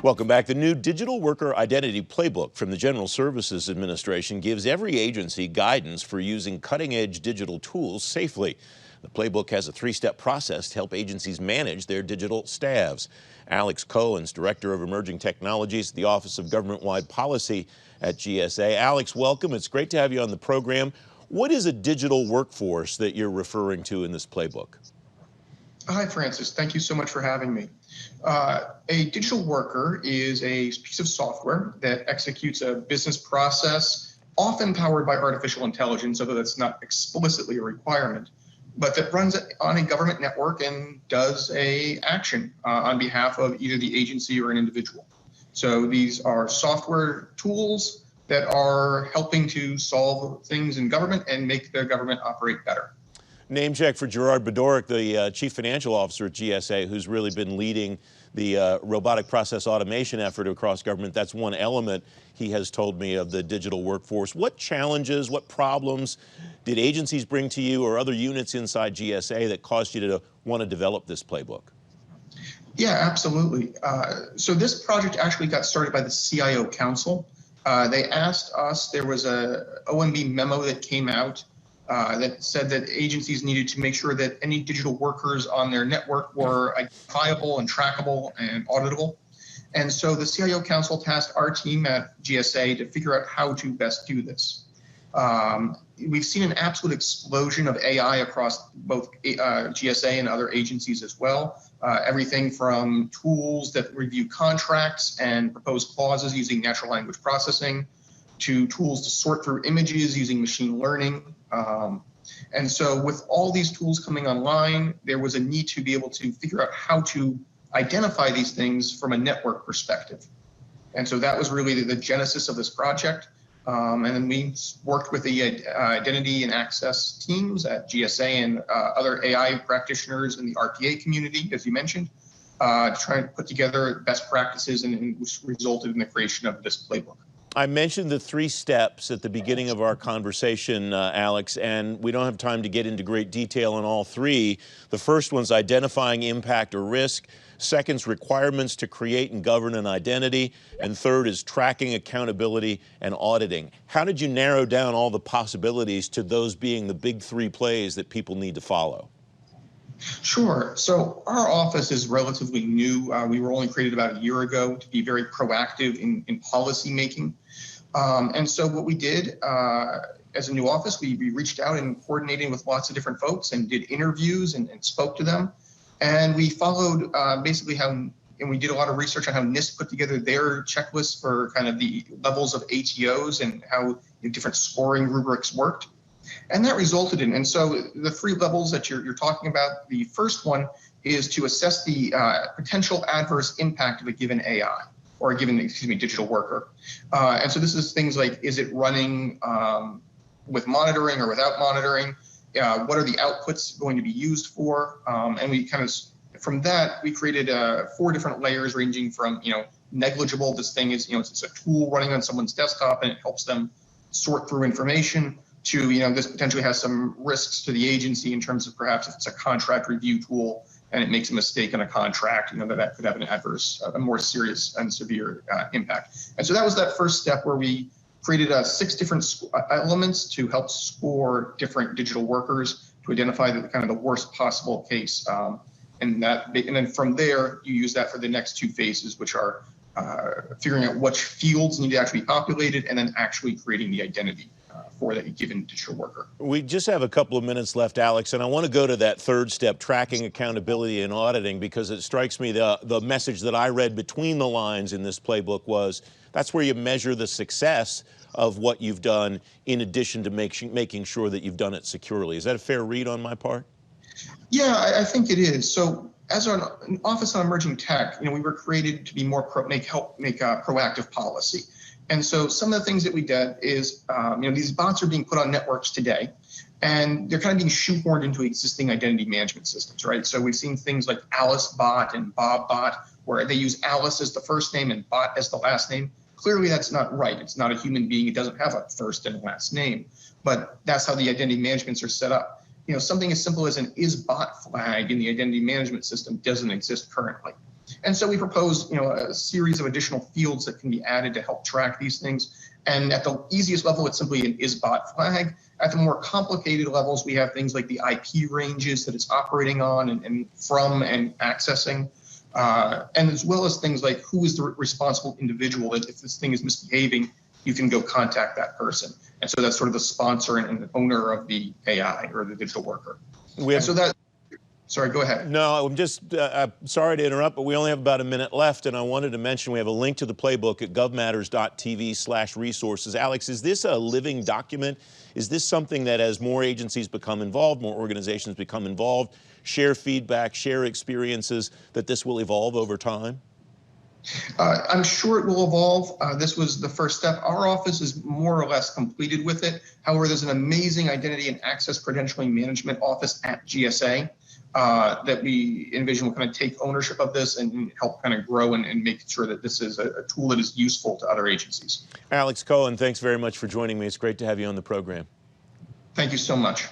Welcome back. The new Digital Worker Identity Playbook from the General Services Administration gives every agency guidance for using cutting-edge digital tools safely. The playbook has a three-step process to help agencies manage their digital staffs. Alex Cohen is Director of Emerging Technologies at the Office of Government-Wide Policy at GSA. Alex, welcome. It's great to have you on the program. What is a digital workforce that you're referring to in this playbook? Hi, Francis. Thank you so much for having me. A digital worker is a piece of software that executes a business process, often powered by artificial intelligence, although that's not explicitly a requirement, but that runs on a government network and does an action on behalf of either the agency or an individual. So these are software tools that are helping to solve things in government and make the government operate better. Name check for Gerard Bedoric, the Chief Financial Officer at GSA, who's really been leading the robotic process automation effort across government. That's one element, he has told me, of the digital workforce. What challenges, what problems did agencies bring to you or other units inside GSA that caused you to want to develop this playbook? Yeah, absolutely. So this project actually got started by the CIO Council. They asked us, there was a OMB memo that came out that said that agencies needed to make sure that any digital workers on their network were identifiable and trackable and auditable. And so the CIO Council tasked our team at GSA to figure out how to best do this. We've seen an absolute explosion of AI across both GSA and other agencies as well. Everything from tools that review contracts and propose clauses using natural language processing, to tools to sort through images using machine learning. And so with all these tools coming online, there was a need to be able to figure out how to identify these things from a network perspective. And so that was really the genesis of this project. And then we worked with the identity and access teams at GSA and other AI practitioners in the RPA community, as you mentioned, to try and put together best practices, and which resulted in the creation of this playbook. I mentioned the three steps at the beginning of our conversation, Alex, and we don't have time to get into great detail on all three. The first one's identifying impact or risk. Second's requirements to create and govern an identity. And third is tracking, accountability, and auditing. How did you narrow down all the possibilities to those being the big three plays that people need to follow? Sure. So our office is relatively new. We were only created about a year ago to be very proactive in policy making. And so what we did as a new office, we reached out and coordinated with lots of different folks and did interviews and spoke to them. And we followed basically and we did a lot of research on how NIST put together their checklist for kind of the levels of ATOs and how different scoring rubrics worked. And that resulted in, and so the three levels that you're talking about, the first one is to assess the potential adverse impact of a given AI or a given, digital worker. And so this is things like, is it running with monitoring or without monitoring? What are the outputs going to be used for? And we kind of, from that, we created 4 different layers ranging from, negligible, this thing is, it's a tool running on someone's desktop and it helps them sort through information, to, this potentially has some risks to the agency in terms of perhaps if it's a contract review tool and it makes a mistake on a contract, that could have an adverse, a more serious and severe impact. And so that was that first step where we created 6 different elements to help score different digital workers to identify the kind of the worst possible case. And then from there, you use that for the next 2 phases, which are figuring out which fields need to actually be populated and then actually creating the identity for that given digital worker. We just have a couple of minutes left, Alex, and I want to go to that third step, tracking, accountability, and auditing, because it strikes me the message that I read between the lines in this playbook was that's where you measure the success of what you've done in addition to making sure that you've done it securely. Is that a fair read on my part? Yeah, I think it is. So as an Office on Emerging Tech, we were created to be more help make proactive policy. And so some of the things that we did is, these bots are being put on networks today, and they're kind of being shoehorned into existing identity management systems, right? So we've seen things like Alice Bot and Bob Bot, where they use Alice as the first name and Bot as the last name. Clearly, that's not right. It's not a human being. It doesn't have a first and last name, but that's how the identity managements are set up. Something as simple as an is bot flag in the identity management system doesn't exist currently. And so we proposed, a series of additional fields that can be added to help track these things. And at the easiest level, it's simply an isbot flag. At the more complicated levels, we have things like the IP ranges that it's operating on and from and accessing. And as well as things like who is the responsible individual that if this thing is misbehaving, you can go contact that person. And so that's sort of the sponsor and the owner of the AI or the digital worker. Sorry, go ahead. No, I'm just sorry to interrupt, but we only have about a minute left, and I wanted to mention we have a link to the playbook at govmatters.tv/resources. Alex, is this a living document? Is this something that as more agencies become involved, more organizations become involved, share feedback, share experiences, that this will evolve over time? I'm sure it will evolve. This was the first step. Our office is more or less completed with it. However, there's an amazing identity and access credentialing management office at GSA that we envision will kind of take ownership of this and help kind of grow and make sure that this is a tool that is useful to other agencies. Alex Cohen, thanks very much for joining me. It's great to have you on the program. Thank you so much.